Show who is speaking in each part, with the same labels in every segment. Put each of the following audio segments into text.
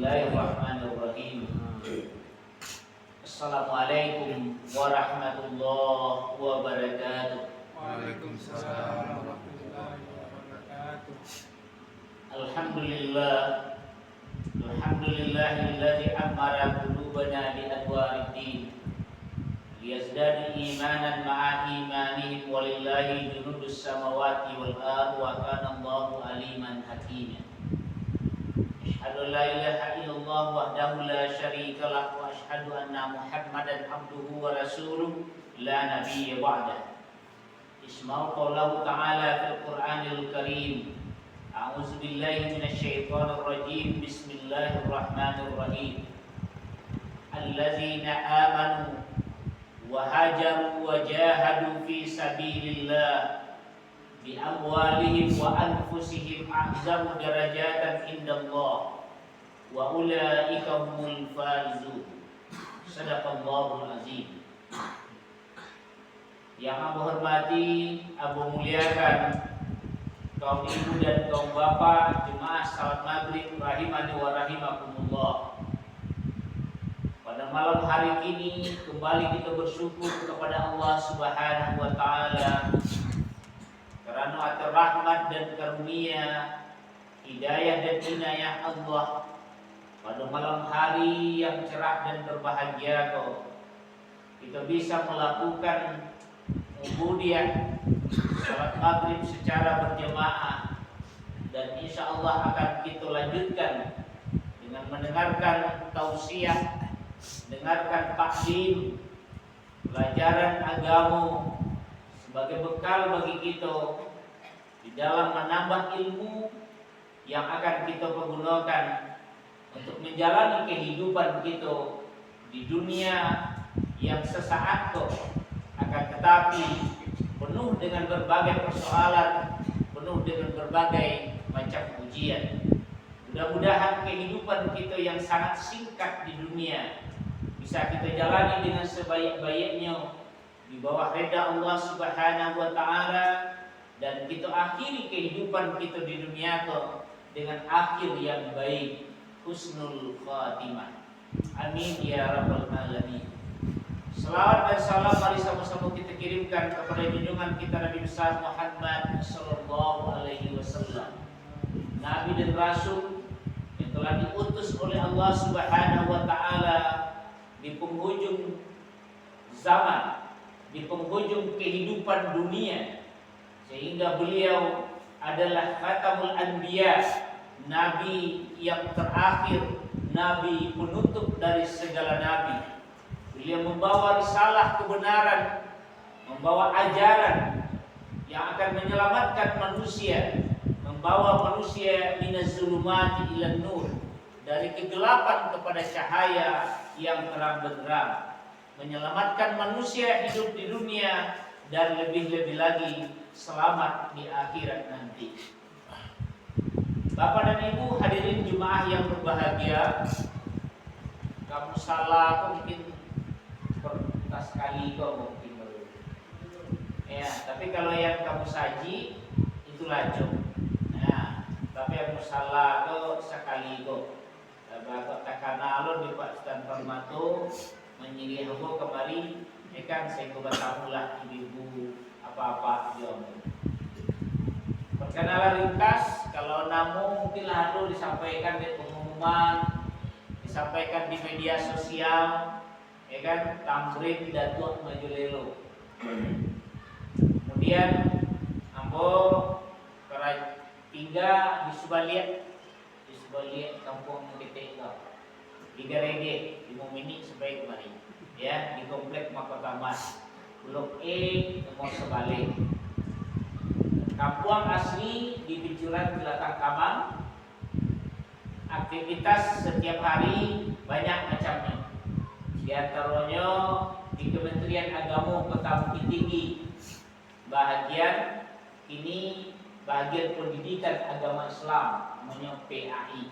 Speaker 1: Bismillahirrahmanirrahim. Assalamualaikum warahmatullahi wabarakatuh.
Speaker 2: Waalaikumsalam warahmatullahi wabarakatuh.
Speaker 1: Alhamdulillahilladzi amara qulubana bi adwariddin liyazdadu imanan ma'a imanihim walillahi junudus samawati wal ardi wa kana Allahu aliman hakima. Asyhadu la ilaha illallah wahdahu la syarika lah wa asyhadu anna Muhammadan abduhu wa rasuluh la nabiyya ba'dah. Isma'u qawlahu ta'ala fil Qur'anil Karim. A'udzu billahi minasyaitonir rajim. Bismillahirrahmanirrahim. Allazina amanu wa hajaru wa jahadu fi sabilillah bi amwalihim wa anfusihim a'zamu darajatan indallah wa ulaika humul faizun. Shadaqallahul azim. Yang Abu hormati, Abu muliakan, kaum ibu dan kaum bapak, jemaah salat maghrib rahimani wa rahimakumullah. Pada malam hari ini kembali kita bersyukur kepada Allah Subhanahu wa taala karena atas rahmat dan karunia, hidayah dan inayah Allah pada malam hari yang cerah dan berbahagia kita bisa melakukan ubudiyah salat maghrib secara berjamaah, dan insya Allah akan kita lanjutkan dengan mendengarkan tausiah, dengarkan taklim, pelajaran agama sebagai bekal bagi kita di dalam menambah ilmu yang akan kita pergunakan untuk menjalani kehidupan kita di dunia yang sesaat akan tetapi penuh dengan berbagai persoalan, penuh dengan berbagai macam ujian. Mudah-mudahan kehidupan kita yang sangat singkat di dunia bisa kita jalani dengan sebaik-baiknya di bawah reda Allah Subhanahu wa taala, dan kita akhiri kehidupan kita di dunia dengan akhir yang baik, husnul khatimah. Amin ya rabbal alamin. Selawat dan salam mari sama-sama kita kirimkan kepada junjungan kita Nabi besar Muhammad sallallahu alaihi wasallam, nabi dan rasul yang telah diutus oleh Allah Subhanahu wa taala di penghujung zaman, di penghujung kehidupan dunia, sehingga beliau adalah khatamul anbiya, nabi yang terakhir, nabi penutup dari segala nabi. Beliau membawa risalah kebenaran, membawa ajaran yang akan menyelamatkan manusia, membawa manusia minaz zulumati ilan nur, dari kegelapan kepada cahaya yang terang benderang, menyelamatkan manusia hidup di dunia dan lebih-lebih lagi selamat di akhirat nanti. Bapak dan Ibu hadirin jemaah yang berbahagia, kamu salah mungkin pertas kali mungkin baru. Ya, tapi kalau yang kamu saji itu lajong. Nah, tapi yang salah sekali Bapak takana alon di Pak Stan Permato menyiri aku kembali ikan saya bertamulah ibu apa-apa jom. Perkenalan ringkas, kalau namu mungkin lalu disampaikan di pengumuman, disampaikan di media sosial, ya kan, tamrin datuk majulelo. Kemudian ambo tiga di Subaliat kampung kita di Garege di Momini sebaik kemarin, ya, di komplek Mahkota Mas Blok E nomor sebalik. Kampung asli di Bicuran Jelantang Kamang. Aktivitas setiap hari banyak macamnya. Di antaranya di Kementerian Agama Kota Bukit Tinggi, bahagian pendidikan agama Islam, namanya PAI.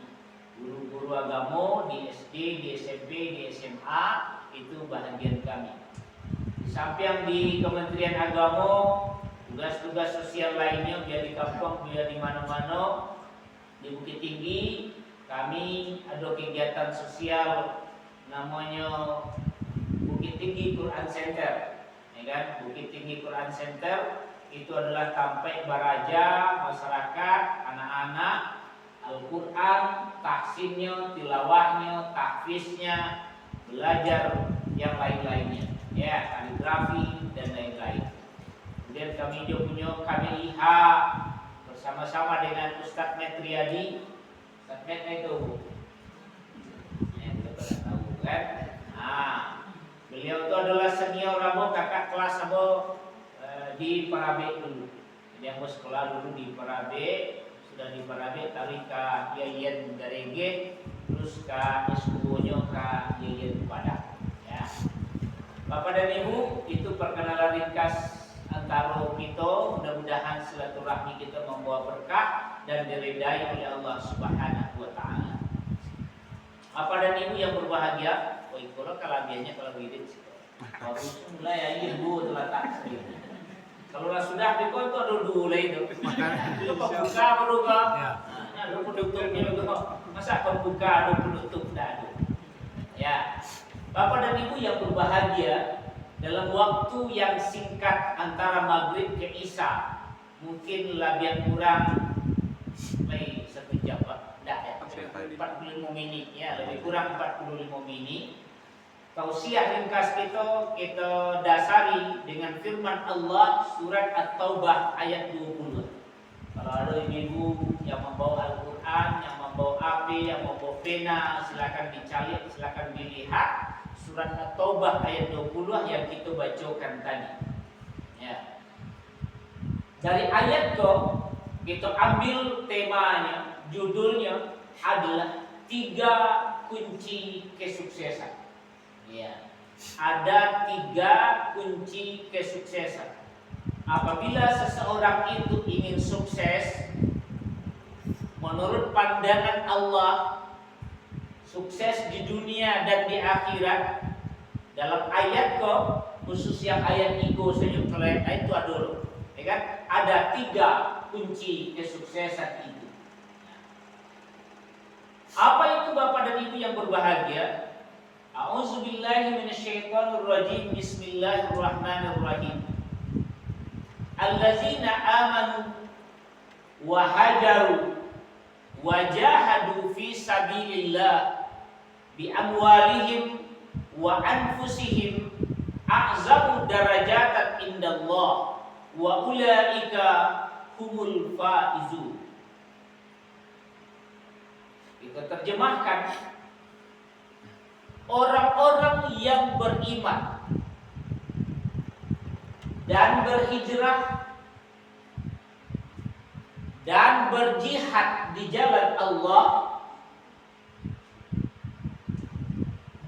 Speaker 1: Guru-guru agama di SD, di SMP, di SMA itu bahagian kami. Di samping di Kementerian Agama, tugas-tugas sosial lainnya biar di kampung, biar di mana-mana, di Bukit Tinggi kami ada kegiatan sosial namanya Bukit Tinggi Quran Center, ya kan? Bukit Tinggi Quran Center itu adalah sampai baraja masyarakat, anak-anak Al-Quran, tahsinnya, tilawahnya, tahfiznya, belajar yang lain-lainnya, ya, kaligrafi dan lain-lain. Kemudian kami juga punya KMIH bersama-sama dengan Ustadz Metriadi. Ustadz Met itu, ya, kita pada tahu kan? Nah, beliau itu adalah senior Abo, kakak kelas Abo di Parabe dulu. Jadi aku sekolah dulu di Parabe, sudah di Parabe tali ke Yayan Garege, terus ke Iskubonya ke Yayan Padang. Ya. Bapak dan Ibu, itu perkenalan ringkas antara kita. Mudah-mudahan silaturahmi kita membawa berkah dan diridai oleh Allah Subhanahu wa taala. Bapak dan Ibu yang berbahagia, kalau kalabiannya kalau hidup sih. Baru mulai ya ibu telah tak sendiri. Kalau sudah dikontor dulu itu. Itu pembuka baru kok. Ada penutupnya itu kok. Masa pembuka ada penutup dah ada. Ya. Bapak dan Ibu yang berbahagia, dalam waktu yang singkat antara maghrib ke isya, mungkin lebih kurang satu jam, Pak. Dah ya. 45 menit ya, lebih kurang 45 menit. Tausiah ringkas kita dasari dengan firman Allah surat At-Taubah ayat 20. Kalau ada ibu yang membawa Al-Quran, yang membawa HP, yang membawa pena, silakan dicari, silakan dilihat surat At-Taubah ayat 20 yang kita bacakan tadi. Ya. Dari ayat itu kita ambil temanya, judulnya adalah 3 kunci kesuksesan. Ya, ada 3 kunci kesuksesan. Apabila seseorang itu ingin sukses, menurut pandangan Allah, sukses di dunia dan di akhirat, dalam ayat kok, khusus yang ayat itu saja, kalau ayat itu ada, ya kan? Ada 3 kunci kesuksesan itu. Apa itu Bapak dan Ibu yang berbahagia? A'udzubillahi minasyaitonirrajim. Bismillahirrahmanirrahim. Allazina amanu wa hajaru wa jahadu fi sabilillah bi amwalihim wa anfusihim a'zamu darajatan indallah wa ulaika humul faizun. Kita terjemahkan, orang-orang yang beriman dan berhijrah dan berjihad di jalan Allah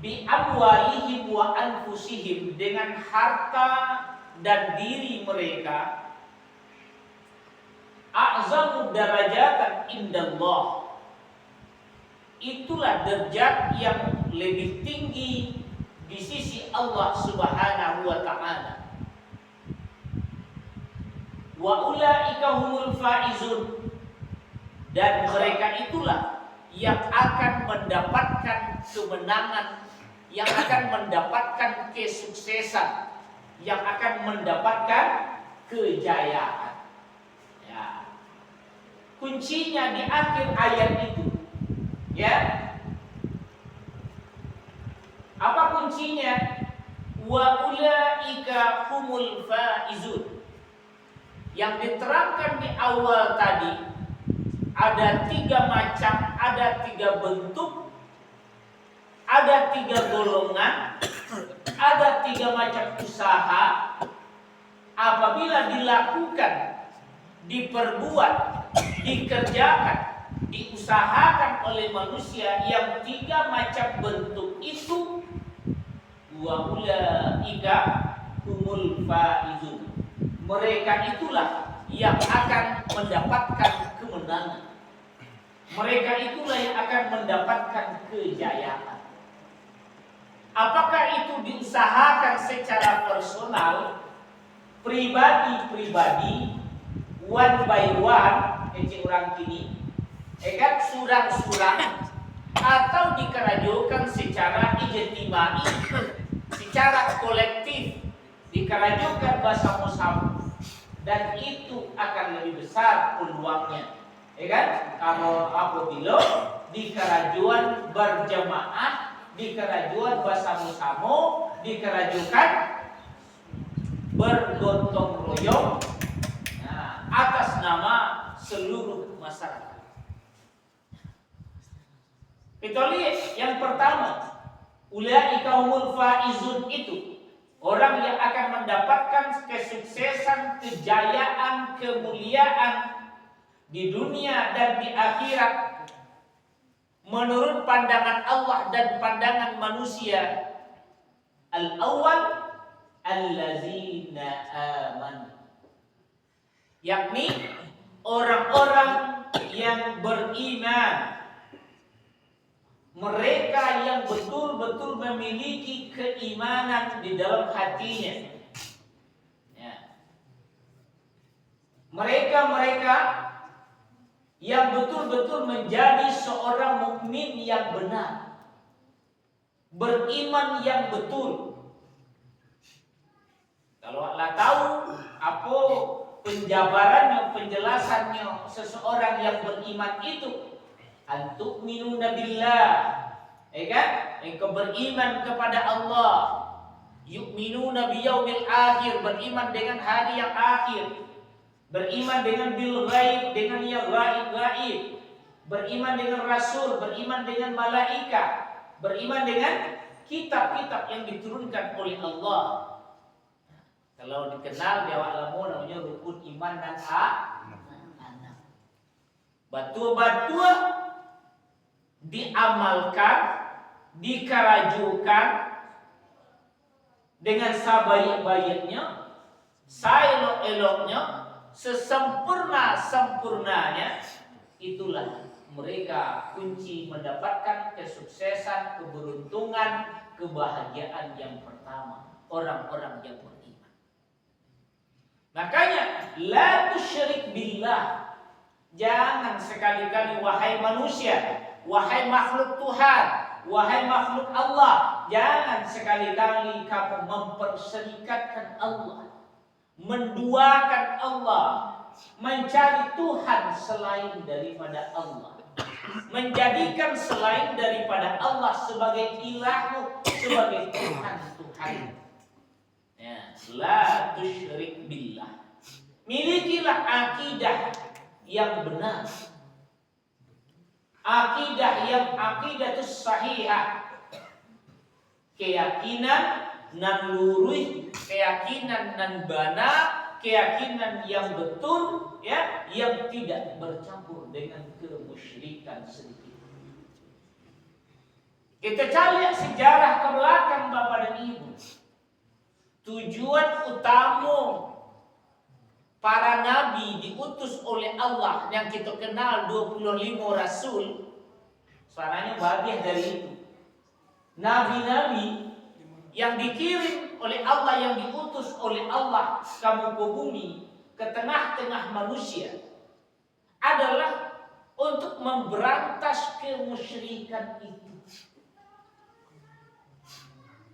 Speaker 1: bi amwalihim wa anfusihim, dengan harta dan diri mereka, a'zamu darajatan indallah, itulah derajat yang lebih tinggi di sisi Allah Subhanahu wa taala. Wa ulaika humul faizun, dan mereka itulah yang akan mendapatkan kemenangan, yang akan mendapatkan kesuksesan, yang akan mendapatkan kejayaan. Ya. Kuncinya di akhir ayat itu. Ya. Apa kuncinya? Wa ulaika humul faizun. Yang diterangkan di awal tadi ada 3 macam, ada 3 bentuk, ada 3 golongan, ada 3 macam usaha. Apabila dilakukan, diperbuat, dikerjakan, diusahakan oleh manusia yang 3 macam bentuk itu, wa ulaika humul faizun, mereka itulah yang akan mendapatkan kemenangan, mereka itulah yang akan mendapatkan kejayaan. Apakah itu diusahakan secara personal, pribadi-pribadi, one by one, orang kini, kan surang-surang, atau dikerajukan secara ijtimai, secara kolektif, dikerajukan bersama-sama, dan itu akan lebih besar peluangnya, ya kan? Kalau apabila dikerajuan berjamaah, dikerajuan bersama-sama, dikerajukan bergotong royong, nah, atas nama seluruh masyarakat. Kita lihat yang pertama, ulaika humul faizun, itu orang yang akan mendapatkan kesuksesan, kejayaan, kemuliaan di dunia dan di akhirat menurut pandangan Allah dan pandangan manusia. Al-awwal allazina amanu, yakni orang-orang yang beriman, mereka yang betul-betul memiliki keimanan di dalam hatinya, ya. Mereka yang betul-betul menjadi seorang mukmin yang benar, beriman yang betul. Kalau Allah tahu apa penjabarannya, penjelasannya seseorang yang beriman itu, antu'minuna billah, ya kan? Engkau beriman kepada Allah, yu'minuna biyaumil akhir, beriman dengan hari yang akhir, beriman dengan bil ghaib, dengan yang gaib, beriman dengan rasul, beriman dengan malaikat, beriman dengan kitab-kitab yang diturunkan oleh Allah. Kalau dikenal di awal lamu namanya rukun iman dan anak. Batua-batua diamalkan, dikerajukan dengan sebaik-baiknya, seelok-eloknya, sesempurna-sempurnanya. Itulah mereka kunci mendapatkan kesuksesan, keberuntungan, kebahagiaan yang pertama, orang-orang yang beriman. Makanya la tusyrik billah, jangan sekali-kali wahai manusia, wahai makhluk Tuhan, wahai makhluk Allah, jangan sekali-kali kamu memperserikatkan Allah, menduakan Allah, mencari Tuhan selain daripada Allah, menjadikan selain daripada Allah sebagai ilahmu, sebagai Tuhan. Ya, la tusyrik billah. Milikilah akidah yang benar, akidah yang aqidatus sahihah, keyakinan nan lurus, keyakinan nan bana, keyakinan yang betul, ya, yang tidak bercampur dengan kemusyrikan sedikit. Kita cari sejarah ke belakang Bapak dan Ibu. Tujuan utama para nabi diutus oleh Allah yang kita kenal 25 rasul, suaranya bagian dari itu. Nabi-nabi yang dikirim oleh Allah, yang diutus oleh Allah ke muka bumi, ke tengah-tengah manusia, adalah untuk memberantas kemusyrikan itu.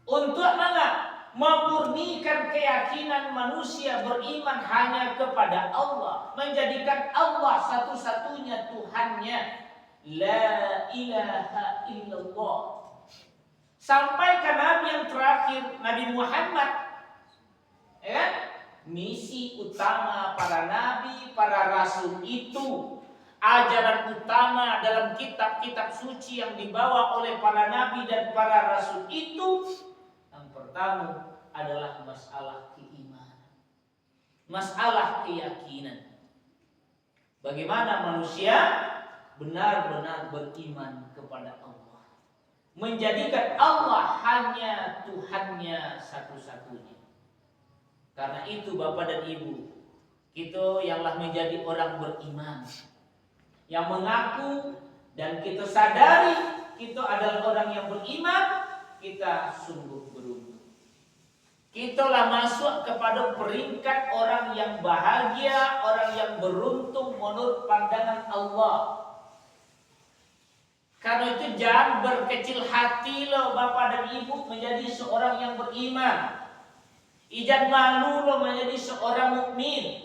Speaker 1: Untuk mana? Memurnikan keyakinan manusia beriman hanya kepada Allah, menjadikan Allah satu-satunya Tuhannya, la ilaha illallah. Sampai ke Nabi yang terakhir, Nabi Muhammad, ya? Misi utama para nabi, para rasul itu, ajaran utama dalam kitab-kitab suci yang dibawa oleh para nabi dan para rasul itu, yang pertama adalah masalah keimanan, masalah keyakinan. Bagaimana manusia benar-benar beriman kepada Allah, menjadikan Allah hanya Tuhannya satu-satunya. Karena itu Bapak dan Ibu, kita yang menjadi orang beriman, yang mengaku dan kita sadari kita adalah orang yang beriman, kita sungguh beruntung. Kita masuk kepada peringkat orang yang bahagia, orang yang beruntung menurut pandangan Allah. Karena itu jangan berkecil hati loh Bapak dan Ibu menjadi seorang yang beriman. Ijan malu loh menjadi seorang mukmin.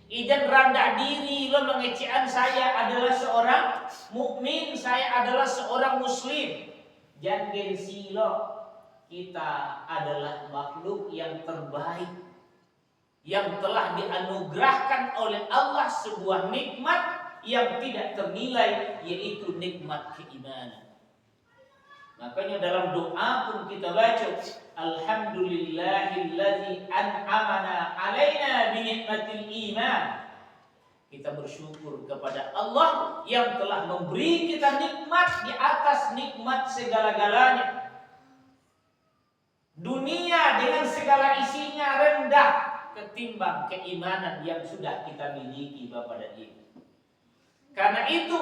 Speaker 1: Ijan rendah diri loh mengecehan saya adalah seorang mukmin, saya adalah seorang muslim. Jangan gengsi loh. Kita adalah makhluk yang terbaik, yang telah dianugerahkan oleh Allah sebuah nikmat yang tidak ternilai, yaitu nikmat keimanan. Makanya dalam doa pun kita baca, Alhamdulillahilladzi an'amana alaina bi nikmatil iman. Kita bersyukur kepada Allah yang telah memberi kita nikmat di atas nikmat segala-galanya. Dunia dengan segala isinya rendah ketimbang keimanan yang sudah kita miliki Bapak dan Ibu. Karena itu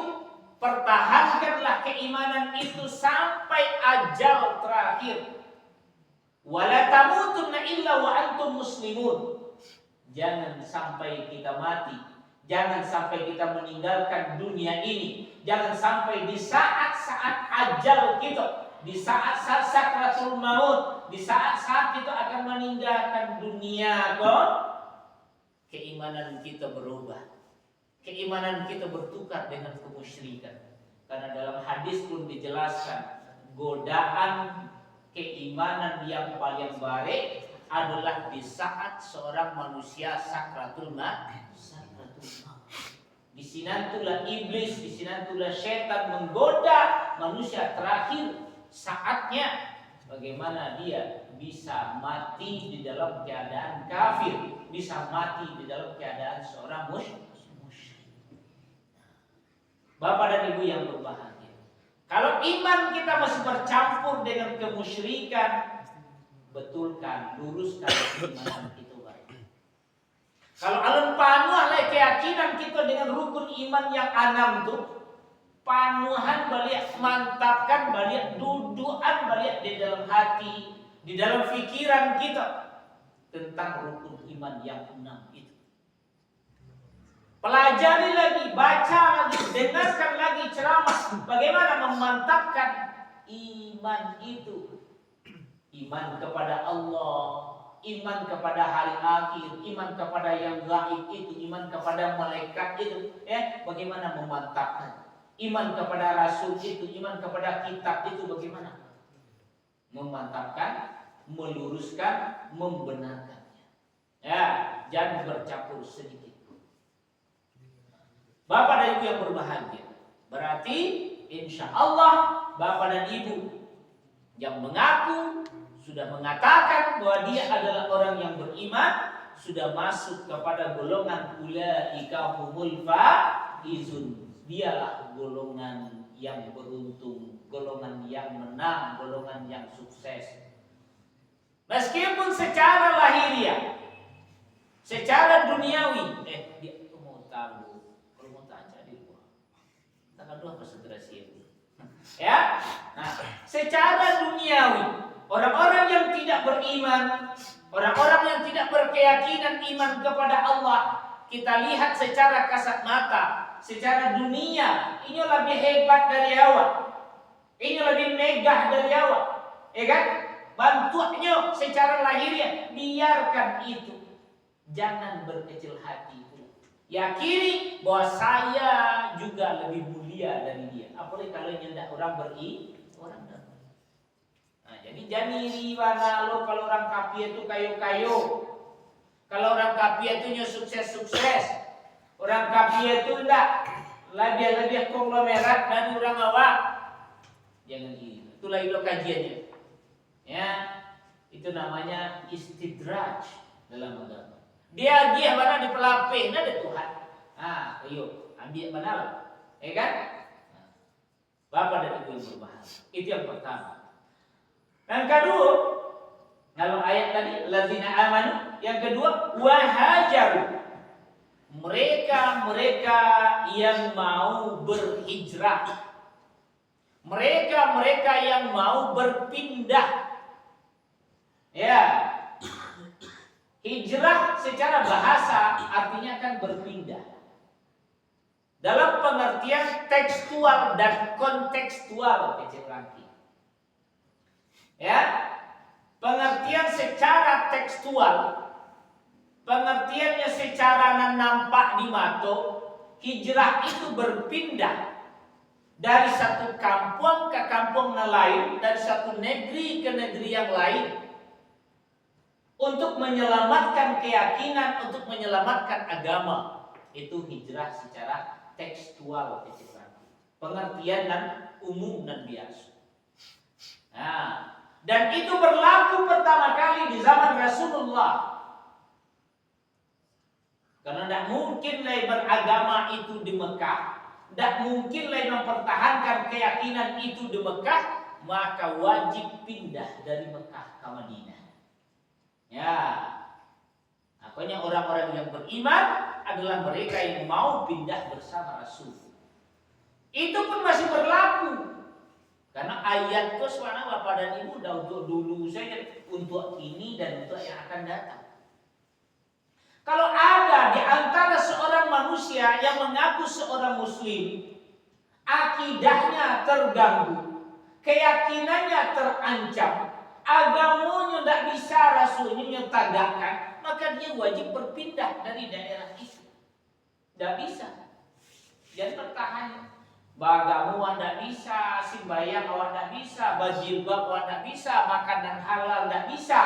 Speaker 1: pertahankanlah keimanan itu sampai ajal terakhir. Wala tamutunna illa wa antum muslimun. Jangan sampai kita mati, jangan sampai kita meninggalkan dunia ini, jangan sampai di saat-saat ajal kita, di saat-saat sakratul maut, di saat-saat kita akan meninggalkan dunia kok, keimanan kita berubah. Keimanan kita bertukar dengan kemusyrikan. Karena dalam hadis pun dijelaskan, godaan keimanan yang paling baik adalah di saat seorang manusia sakratul maut. Di sinantulah iblis, di sinantulah setan menggoda manusia terakhir saatnya bagaimana dia bisa mati di dalam keadaan kafir, bisa mati di dalam keadaan seorang musyrik. Bapak dan Ibu yang berbahagia, kalau iman kita masih bercampur dengan kemusyrikan, betulkan, luruskan keimanan itu baik. Kalau alun panuh lah keyakinan kita dengan rukun iman yang 6 tuh, panuhan balik, mantapkan balik, dudukan balik di dalam hati, di dalam pikiran kita tentang rukun iman yang 6 itu. Pelajari lagi, baca lagi, dengarkan lagi ceramah bagaimana memantapkan iman itu. Iman kepada Allah, iman kepada hari akhir, iman kepada yang gaib itu, iman kepada malaikat itu, bagaimana memantapkan. Iman kepada Rasul itu, iman kepada kitab itu, bagaimana memantapkan, meluruskan, membenarkannya. Ya, jangan bercampur sedikit. Bapak dan Ibu yang berbahagia, berarti insya Allah Bapak dan Ibu yang mengaku sudah mengatakan bahwa dia adalah orang yang beriman, sudah masuk kepada golongan ulaika humul faizun. Dialah golongan yang beruntung, golongan yang menang, golongan yang sukses. Meskipun secara lahiriah, secara duniawi, dia mau tahu, kalau mau tanya di luar, tanggal 2 konsentrasi itu. Ya, nah, secara duniawi, orang-orang yang tidak beriman, orang-orang yang tidak berkeyakinan iman kepada Allah, kita lihat secara kasat mata, secara dunia, ini lebih hebat dari awak, ini lebih megah dari awak, ya kan? Bantuannya secara lahiriah, biarkan itu, jangan berkecil hati. Yakini bahwa saya juga lebih mulia dari dia. Apalagi kalau nyendak orang orang dah. Nah, jadi jangan iri mana lo kalau orang kafir itu kayu-kayu. Kalau orang kafir itu sukses-sukses. Orang kafir itu enggak lebih konglomerat dari orang awam. Jangan iri. Itulah itu kajiannya. Ya, itu namanya istidraj dalam agama. Dia mana di pelapih, ada Tuhan. Ah, ayo ambil mana lah, ya kan? Nah, Bapak dan Ibu yang berbahagia. Itu yang pertama. Yang kedua, kalau ayat tadi lazina amanu, yang kedua wahajaru. Mereka yang mau berhijrah. Mereka yang mau berpindah. Ya. Hijrah secara bahasa artinya kan berpindah. Dalam pengertian pengertian tekstual dan kontekstual kecil lagi. Ya, pengertian secara tekstual, pengertiannya secara nampak di mata, hijrah itu berpindah dari satu kampung ke kampung yang lain, dari satu negeri ke negeri yang lain, untuk menyelamatkan keyakinan, untuk menyelamatkan agama. Itu hijrah secara tekstual, pengertian dan umum dan biasa. Nah, dan itu berlaku pertama kali di zaman Rasulullah. Karena tidak mungkin lagi beragama itu di Mekah, tidak mungkin lagi mempertahankan keyakinan itu di Mekah, maka wajib pindah dari Mekah ke Madinah. Ya, makanya orang-orang yang beriman adalah mereka yang mau pindah bersama Rasul. Itu pun masih berlaku. Karena ayat itu sebenarnya Bapak dan Ibu udah untuk dulu saja, untuk ini dan untuk yang akan datang. Kalau ada di antara seorang manusia yang mengaku seorang muslim, akidahnya terganggu, keyakinannya terancam, agamanya tidak bisa Rasulnya tegakkan, maka dia wajib berpindah dari daerah itu. Tidak bisa. Jangan bertahan. Bagamu tidak bisa, sembahyang awak tidak bisa, berjilbab awak tidak bisa, makanan halal tidak bisa.